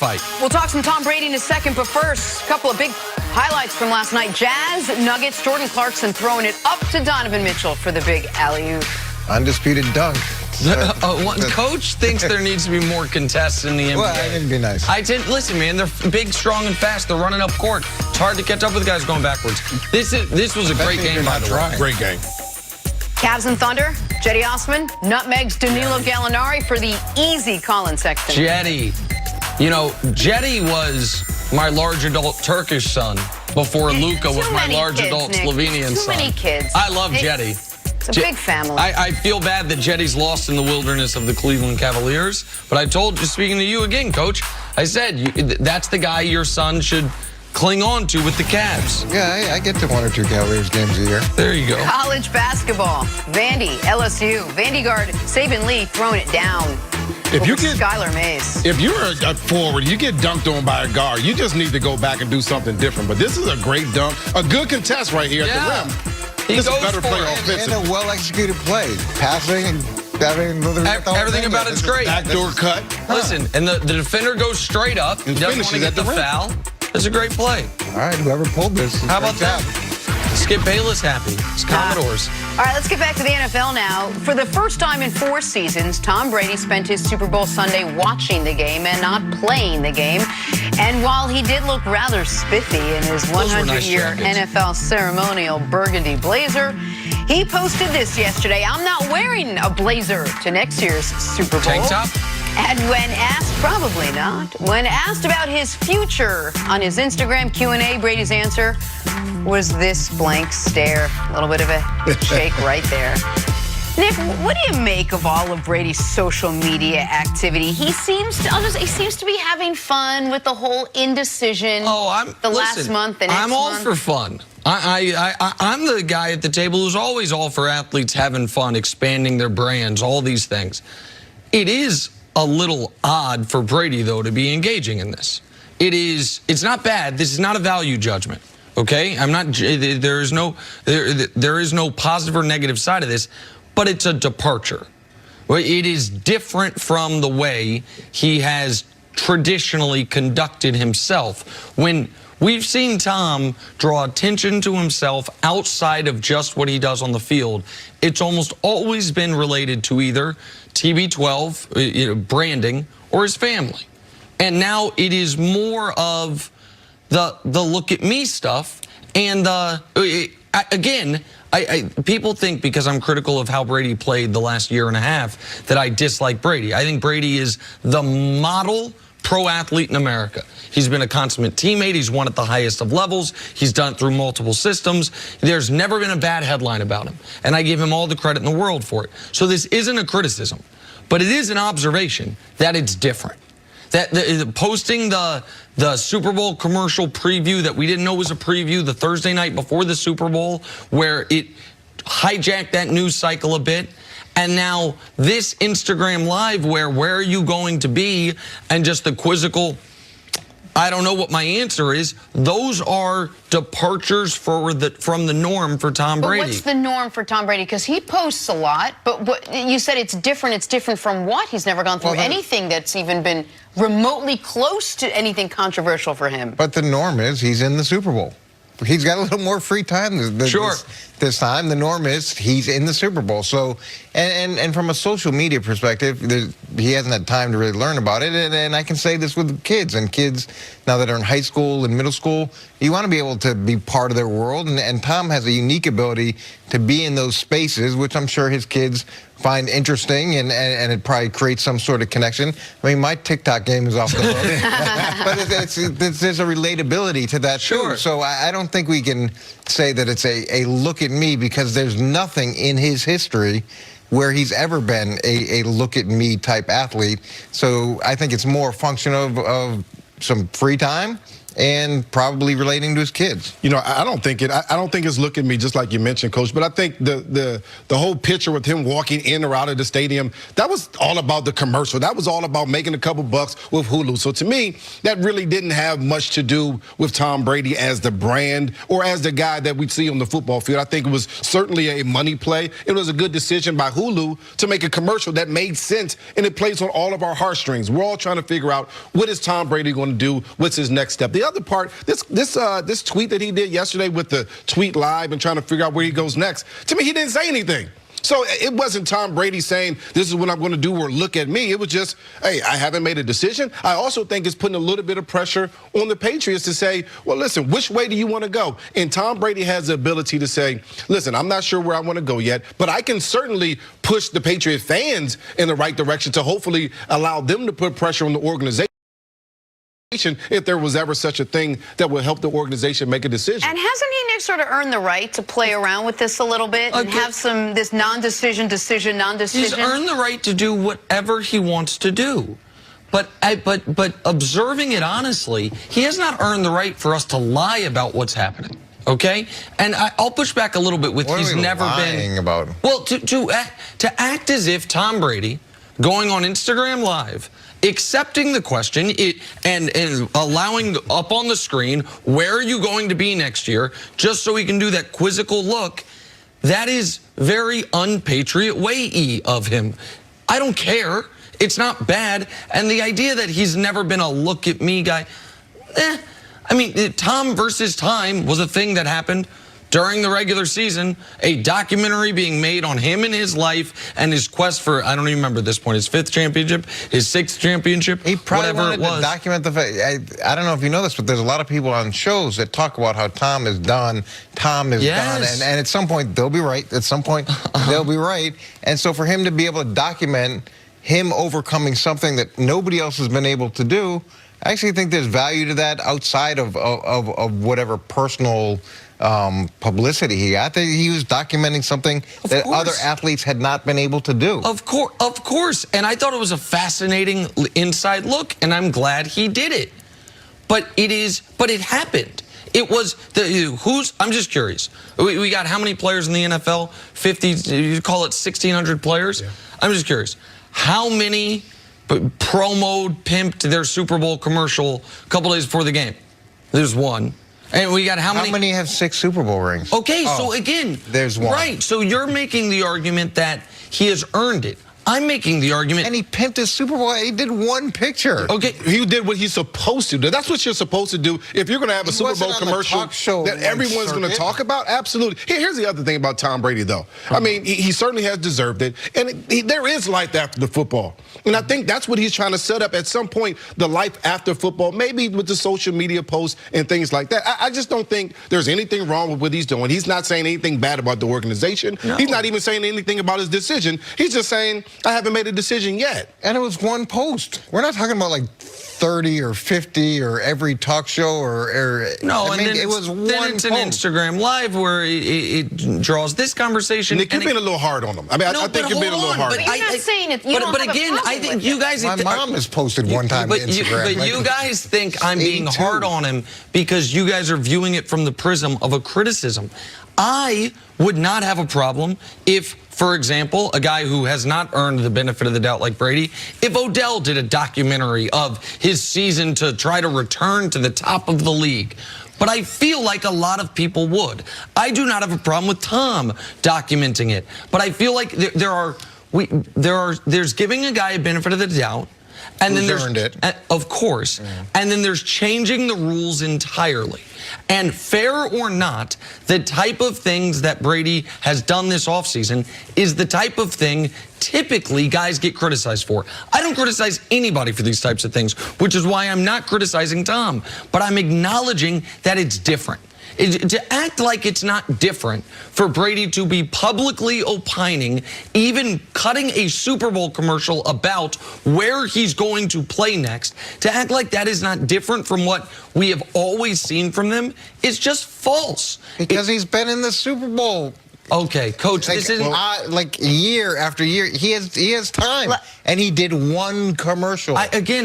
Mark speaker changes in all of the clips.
Speaker 1: fight.
Speaker 2: We'll talk some Tom Brady in a second, but first, a couple of big highlights from last night. Jazz, Nuggets, Jordan Clarkson throwing it up to Donovan Mitchell for the big alley-oop.
Speaker 3: Undisputed dunk.
Speaker 1: One coach thinks there needs to be more contests in the NBA.
Speaker 3: Well, it'd be nice.
Speaker 1: Listen, man, they're big, strong, and fast. They're running up court. It's hard to catch up with guys going backwards. This was a great game, by the way.
Speaker 3: Great game.
Speaker 2: Cavs and Thunder, Jetty Osman nutmegs Danilo Gallinari for the easy Colin Sexton.
Speaker 1: Jetty. You know, Jetty was my large adult Turkish son before Luca was my large adult Slovenian son.
Speaker 2: Too many kids.
Speaker 1: I love Jetty.
Speaker 2: It's a big family.
Speaker 1: I feel bad that Jetty's lost in the wilderness of the Cleveland Cavaliers, but I told you, speaking to you again, Coach, I said that's the guy your son should cling on to with the Cavs.
Speaker 3: Yeah, I get to 1 or 2 Cavaliers games a year.
Speaker 1: There you go.
Speaker 2: College basketball. Vandy, LSU. Vandy guard Saban Lee throwing it down.
Speaker 4: If you get
Speaker 2: Skylar Mays.
Speaker 4: If you're a forward, you get dunked on by a guard, you just need to go back and do something different. But this is a great dunk. A good contest right here at the rim.
Speaker 1: He's
Speaker 4: a better player
Speaker 3: And
Speaker 4: offensively.
Speaker 3: a well-executed play. Passing and
Speaker 1: Everything about it's great.
Speaker 4: Backdoor cut.
Speaker 1: Listen, and the defender goes straight up. He
Speaker 4: And
Speaker 1: doesn't want to
Speaker 4: finishes
Speaker 1: get
Speaker 4: at the
Speaker 1: the
Speaker 4: rim.
Speaker 1: foul. It's a great play.
Speaker 3: All right, whoever pulled this.
Speaker 1: How about
Speaker 3: great
Speaker 1: that?
Speaker 3: job.
Speaker 1: Skip Bayless happy. It's Commodores.
Speaker 2: All right, let's get back to the NFL now. For the first time in 4 seasons, Tom Brady spent his Super Bowl Sunday watching the game and not playing the game. And while he did look rather spiffy in his 100-year NFL ceremonial burgundy blazer, he posted this yesterday. I'm not wearing a blazer to next year's Super Bowl.
Speaker 1: Tank top?
Speaker 2: And when asked, probably not, when asked about his future on his Instagram Q&A, Brady's answer was this blank stare. A little bit of a shake right there. Nick, what do you make of all of Brady's social media activity? He seems to be having fun with the whole indecision. Last month and next
Speaker 1: I'm all
Speaker 2: month.
Speaker 1: for fun. I'm the guy at the table who's always all for athletes having fun, expanding their brands, all these things. It is a little odd for Brady, though, to be engaging in this. It's not bad. This is not a value judgment, okay? There is no positive or negative side of this, but it's a departure. It is different from the way he has traditionally conducted himself. When we've seen Tom draw attention to himself outside of just what he does on the field, it's almost always been related to either TB12, branding, or his family. And now it is more of the look at me stuff. And people think because I'm critical of how Brady played the last year and a half that I dislike Brady. I think Brady is the model pro athlete in America. He's been a consummate teammate. He's won at the highest of levels. He's done it through multiple systems. There's never been a bad headline about him. And I give him all the credit in the world for it. So this isn't a criticism, but it is an observation that it's different. That posting the Super Bowl commercial preview that we didn't know was a preview the Thursday night before the Super Bowl, where it hijacked that news cycle a bit. And now this Instagram Live where are you going to be? And just the quizzical, I don't know what my answer is. Those are departures from the norm for Tom Brady.
Speaker 2: But what's the norm for Tom Brady? Because he posts a lot, but you said it's different. It's different from what? He's never gone through anything that's even been remotely close to anything controversial for him.
Speaker 3: But the norm is he's in the Super Bowl. He's got a little more free time this time. The norm is he's in the Super Bowl. So, and from a social media perspective, he hasn't had time to really learn about it. And I can say this with kids. And kids, now that are in high school and middle school, you want to be able to be part of their world. And Tom has a unique ability to be in those spaces, which I'm sure his kids find interesting, and it probably creates some sort of connection. I mean, my TikTok game is off the hook. But there's a relatability to that, too. So I don't think we can say that it's a look at me, because there's nothing in his history where he's ever been a look at me type athlete. So I think it's more a function of some free time and probably relating to his kids.
Speaker 4: You know, I don't think it's look at me, just like you mentioned, Coach. But I think the whole picture with him walking in or out of the stadium, that was all about the commercial. That was all about making a couple bucks with Hulu. So to me, that really didn't have much to do with Tom Brady as the brand or as the guy that we see on the football field. I think it was certainly a money play. It was a good decision by Hulu to make a commercial that made sense, and it plays on all of our heartstrings. We're all trying to figure out, what is Tom Brady going to do? What's his next step? The other part, this tweet that he did yesterday with the tweet live and trying to figure out where he goes next, to me, he didn't say anything. So it wasn't Tom Brady saying, this is what I'm going to do, or look at me. It was just, hey, I haven't made a decision. I also think it's putting a little bit of pressure on the Patriots to say, well, listen, which way do you want to go? And Tom Brady has the ability to say, listen, I'm not sure where I want to go yet, but I can certainly push the Patriot fans in the right direction to hopefully allow them to put pressure on the organization, if there was ever such a thing that would help the organization make a decision.
Speaker 2: And hasn't he, Nick, sort of earned the right to play around with this a little bit and have this non-decision, decision, non-decision?
Speaker 1: He's earned the right to do whatever he wants to do. But observing it honestly, he has not earned the right for us to lie about what's happening. Okay? And I'll push back a little bit with he's never been
Speaker 3: about.
Speaker 1: Well, to act as if Tom Brady going on Instagram Live, accepting the question and allowing up on the screen, where are you going to be next year, just so he can do that quizzical look, that is very un-Patriot way-y of him. I don't care. It's not bad. And the idea that he's never been a look at me guy, I mean, Tom versus Time was a thing that happened during the regular season, a documentary being made on him and his life and his quest for, I don't even remember at this point, his 5th championship, his 6th championship,
Speaker 3: he probably
Speaker 1: whatever
Speaker 3: wanted
Speaker 1: it was.
Speaker 3: To document the fact. I don't know if you know this, but there's a lot of people on shows that talk about how Tom is done, done, and at some point they'll be right. At some point they'll be right. And so for him to be able to document him overcoming something that nobody else has been able to do, I actually think there's value to that outside of whatever personal publicity he got. He was documenting something that other athletes had not been able to do. Of
Speaker 1: course. And I thought it was a fascinating inside look, and I'm glad he did it. But it happened. It was I'm just curious. We got how many players in the NFL? 50, you call it 1,600 players? Yeah. I'm just curious. How many promoed, pimped their Super Bowl commercial a couple days before the game? There's one. And we got how many?
Speaker 3: How many have 6 Super Bowl rings?
Speaker 1: Okay, so again,
Speaker 3: there's one.
Speaker 1: Right, so you're making the argument that he has earned it. I'm making the argument.
Speaker 3: And he pimped his Super Bowl. He did one picture.
Speaker 4: Okay, he did what he's supposed to do. That's what you're supposed to do. If you're going to have a Super Bowl commercial that everyone's going to talk about, absolutely. Here's the other thing about Tom Brady, though. I mean, he certainly has deserved it. And there is life after the football. And I think that's what he's trying to set up at some point, the life after football, maybe with the social media posts and things like that. I just don't think there's anything wrong with what he's doing. He's not saying anything bad about the organization. No. He's not even saying anything about his decision. He's just saying, I haven't made a decision yet.
Speaker 3: And it was one post. We're not talking about like 30 or 50 or every talk show or
Speaker 1: no,
Speaker 3: I mean, it was one
Speaker 1: post. An Instagram Live where it draws this conversation.
Speaker 4: Nick, you're being a little hard on him. I mean, I think you're being a little hard.
Speaker 2: But you're not saying it. But
Speaker 1: again, I think you guys.
Speaker 3: My mom has posted one time on Instagram.
Speaker 1: But you guys think I'm being hard on him because you guys are viewing it from the prism of a criticism. I would not have a problem if, for example, a guy who has not earned the benefit of the doubt like Brady, if Odell did a documentary of his season to try to return to the top of the league. But I feel like a lot of people would. I do not have a problem with Tom documenting it. But I feel like there's giving a guy a benefit of the doubt. And then there's,
Speaker 3: earned it.
Speaker 1: Of course. And then there's changing the rules entirely. And fair or not, the type of things that Brady has done this offseason is the type of thing typically guys get criticized for. I don't criticize anybody for these types of things, which is why I'm not criticizing Tom. But I'm acknowledging that it's different. To act like it's not different for Brady to be publicly opining, even cutting a Super Bowl commercial about where he's going to play next, to act like that is not different from what we have always seen from them is just false.
Speaker 3: Because he's been in the Super Bowl.
Speaker 1: Okay, Coach,
Speaker 3: like,
Speaker 1: this isn't
Speaker 3: like year after year. He has time, and he did one commercial.
Speaker 1: Okay.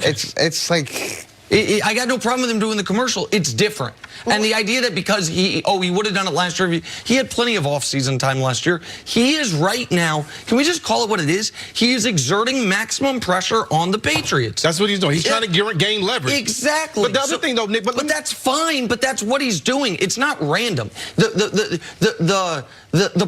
Speaker 3: It's like.
Speaker 1: I got no problem with him doing the commercial. It's different. And the idea that because he would have done it last year, he had plenty of off-season time last year. He is right now, can we just call it what it is? He is exerting maximum pressure on the Patriots.
Speaker 4: That's what he's doing. He's trying to gain leverage.
Speaker 1: Exactly.
Speaker 4: But the other thing, though, Nick,
Speaker 1: but that's fine, but that's what he's doing. It's not random. The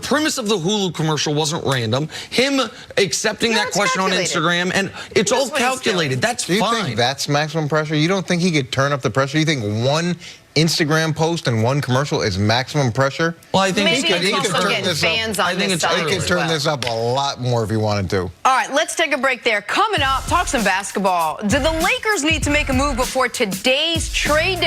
Speaker 1: premise of the Hulu commercial wasn't random. Him accepting that question on Instagram, and it's all calculated. That's fine.
Speaker 3: Do you think that's maximum pressure? You don't think he could turn up the pressure? You think one Instagram post and one commercial is maximum pressure?
Speaker 1: Well, I think
Speaker 2: Maybe
Speaker 3: he could turn this
Speaker 2: fans
Speaker 3: up.
Speaker 2: on this side
Speaker 3: He could
Speaker 2: as
Speaker 3: turn
Speaker 2: well.
Speaker 3: this up a lot more if he wanted to.
Speaker 2: All right, let's take a break there. Coming up, talk some basketball. Do the Lakers need to make a move before today's trade